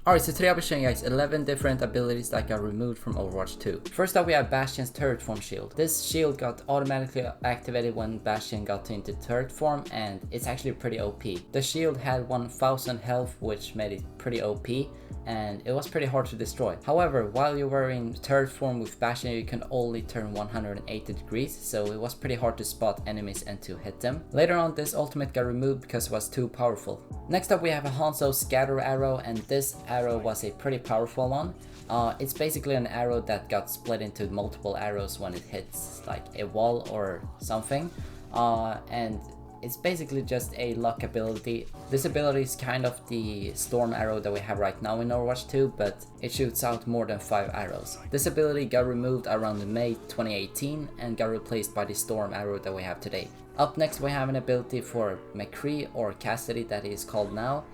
Alright, so today I'll be showing you guys 11 different abilities that got removed from Overwatch 2. First up we have Bastion's turret form shield. This shield got automatically activated when Bastion got into turret form, and it's actually pretty OP. The shield had 1000 health, which made it pretty OP, and it was pretty hard to destroy. However, while you were in turret form with Bastion, you can only turn 180 degrees, so it was pretty hard to spot enemies and to hit them. Later on, this ultimate got removed because it was too powerful. Next up we have a Hanzo scatter arrow, and this arrow was a pretty powerful one. It's basically an arrow that got split into multiple arrows when it hits like a wall or something, and it's basically just a luck ability. This ability is kind of the storm arrow that we have right now in Overwatch 2, but it shoots out more than 5 arrows. This ability got removed around May 2018 and got replaced by the storm arrow that we have today. Up next we have an ability for McCree, or Cassidy that he is called now,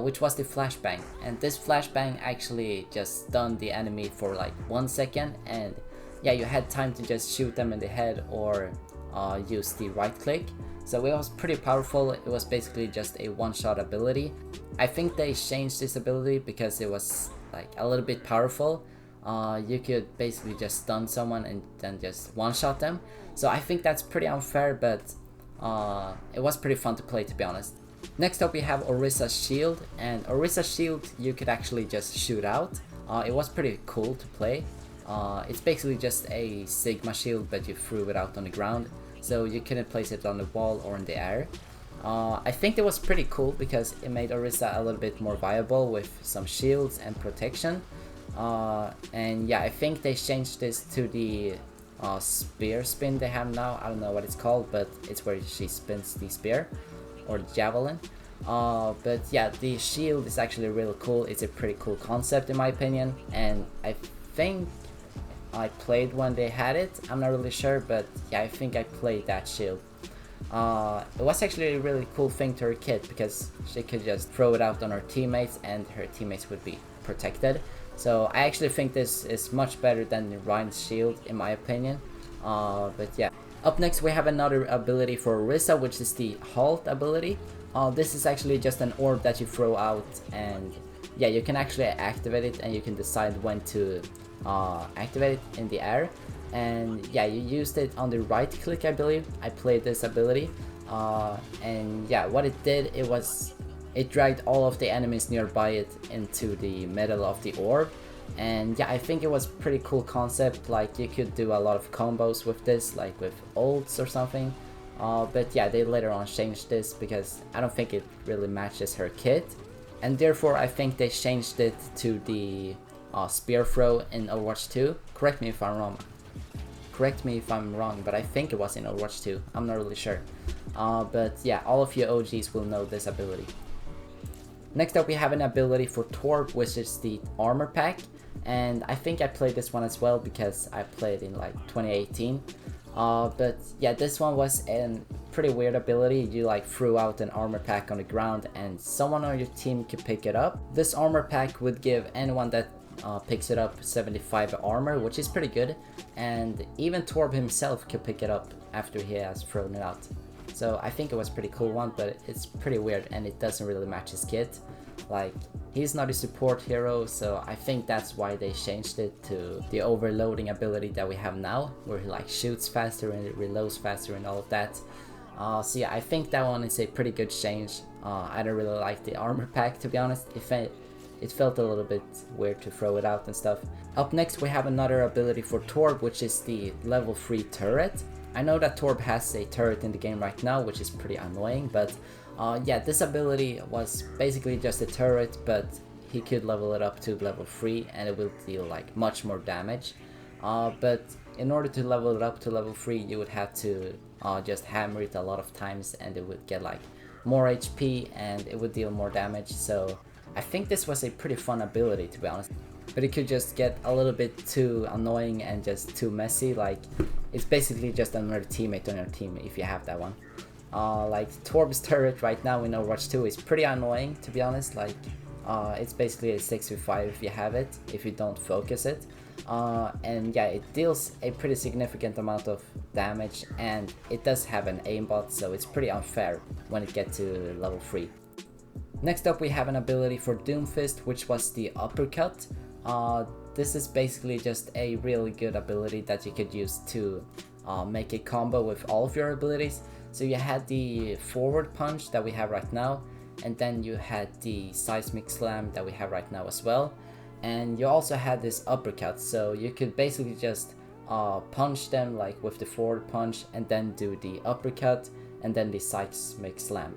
which was the flashbang. And this flashbang actually just stunned the enemy for like 1 second, and yeah, you had time to just shoot them in the head or use the right click. So it was pretty powerful. It was basically just a one-shot ability. I think they changed this ability because it was like a little bit powerful. You could basically just stun someone and then just one-shot them. So I think that's pretty unfair, but it was pretty fun to play, to be honest. Next up we have Orisa's shield, and Orisa's shield you could actually just shoot out. It was pretty cool to play. It's basically just a Sigma shield, but you threw it out on the ground, so you couldn't place it on the wall or in the air. I think it was pretty cool because it made Orisa a little bit more viable with some shields and protection. And yeah, I think they changed this to the spear spin they have now. I don't know what it's called, but it's where she spins the spear or the javelin. But yeah, the shield is actually really cool. It's a pretty cool concept in my opinion, and I think I played when they had it. I'm not really sure, but yeah, I think I played that shield. It was actually a really cool thing to her kit because she could just throw it out on her teammates and her teammates would be protected. So I actually think this is much better than Ryan's shield in my opinion. But yeah. Up next we have another ability for Orisa, which is the halt ability. This is actually just an orb that you throw out, and yeah, you can actually activate it and you can decide when to activate it in the air. And yeah, you used it on the right click, I believe. I played this ability, and yeah, what it did, it dragged all of the enemies nearby it into the middle of the orb. And yeah, I think it was pretty cool concept. Like you could do a lot of combos with this, like with ults or something. But yeah, they later on changed this because I don't think it really matches her kit, and therefore I think they changed it to the spear throw in Overwatch 2. Correct me if I'm wrong, but I think it was in Overwatch 2. I'm not really sure. But yeah, all of you OGs will know this ability. Next up we have an ability for Torb, which is the armor pack, and I think I played this one as well because I played in like 2018. But yeah, this one was a pretty weird ability. You like threw out an armor pack on the ground and someone on your team could pick it up. This armor pack would give anyone that picks it up 75 armor, which is pretty good, and even Torb himself could pick it up after he has thrown it out. So I think it was a pretty cool one, but it's pretty weird and it doesn't really match his kit. Like, he's not a support hero, so I think that's why they changed it to the overloading ability that we have now, where he like shoots faster and it reloads faster and all of that. So yeah, I think that one is a pretty good change. I don't really like the armor pack, to be honest. It felt a little bit weird to throw it out and stuff. Up next we have another ability for Torb, which is the level 3 turret. I know that Torb has a turret in the game right now, which is pretty annoying, but yeah, this ability was basically just a turret, but he could level it up to level 3 and it will deal like much more damage. But in order to level it up to level 3, you would have to just hammer it a lot of times and it would get like more HP and it would deal more damage. So I think this was a pretty fun ability, to be honest. But it could just get a little bit too annoying and just too messy. Like, it's basically just another teammate on your team if you have that one. Like Torb's turret right now in Overwatch 2 is pretty annoying, to be honest. Like, it's basically a 6v5 if you have it, if you don't focus it. And yeah, it deals a pretty significant amount of damage, and it does have an aimbot, so it's pretty unfair when it gets to level 3. Next up we have an ability for Doomfist, which was the uppercut. This is basically just a really good ability that you could use to make a combo with all of your abilities. So you had the forward punch that we have right now, and then you had the seismic slam that we have right now as well, and you also had this uppercut, so you could basically just punch them like with the forward punch and then do the uppercut and then the seismic slam.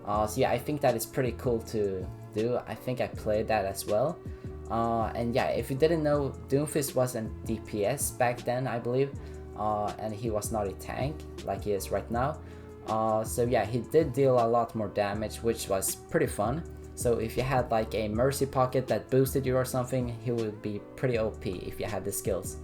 So yeah, I think that is pretty cool to do. I think I played that as well. And yeah, if you didn't know, Doomfist was an DPS back then, I believe, and he was not a tank like he is right now. So yeah, he did deal a lot more damage, which was pretty fun. So if you had like a mercy pocket that boosted you or something, he would be pretty OP if you had the skills.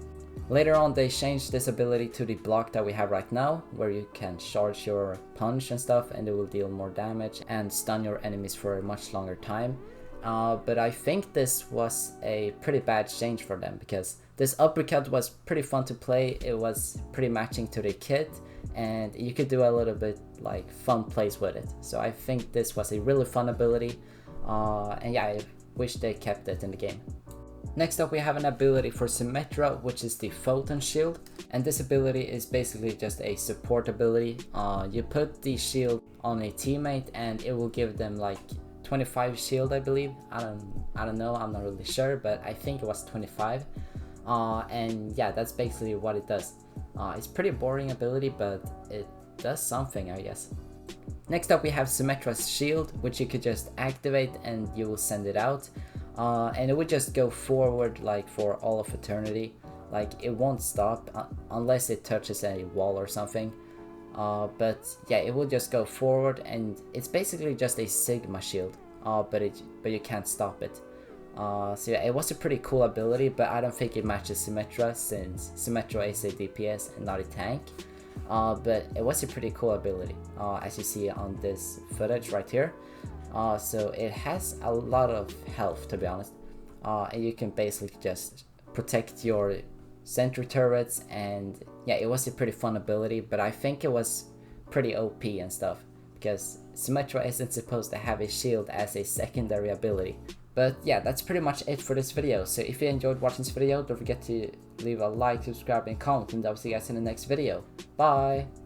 Later on they changed this ability to the block that we have right now, where you can charge your punch and stuff and it will deal more damage and stun your enemies for a much longer time. But I think this was a pretty bad change for them, because this uppercut was pretty fun to play. It was pretty matching to the kit, and you could do a little bit like fun plays with it. So I think this was a really fun ability, and yeah, I wish they kept it in the game. Next up we have an ability for Symmetra, which is the Photon shield, and this ability is basically just a support ability. You put the shield on a teammate and it will give them like 25 shield, I believe. I don't know, I'm not really sure, but I think it was 25. And yeah, that's basically what it does. It's pretty boring ability, but it does something, I guess. Next up we have Symmetra's shield, which you could just activate and you will send it out. And it would just go forward like for all of eternity. Like it won't stop unless it touches a wall or something. But yeah, it will just go forward, and it's basically just a Sigma shield, but you can't stop it. So yeah, it was a pretty cool ability, but I don't think it matches Symmetra, since Symmetra is a DPS and not a tank. But it was a pretty cool ability, as you see on this footage right here. So it has a lot of health, to be honest, and you can basically just protect your sentry turrets, and yeah, it was a pretty fun ability, but I think it was pretty OP and stuff, because Symmetra isn't supposed to have a shield as a secondary ability. But yeah, that's pretty much it for this video. So if you enjoyed watching this video, don't forget to leave a like, subscribe and comment, and I'll see you guys in the next video. Bye!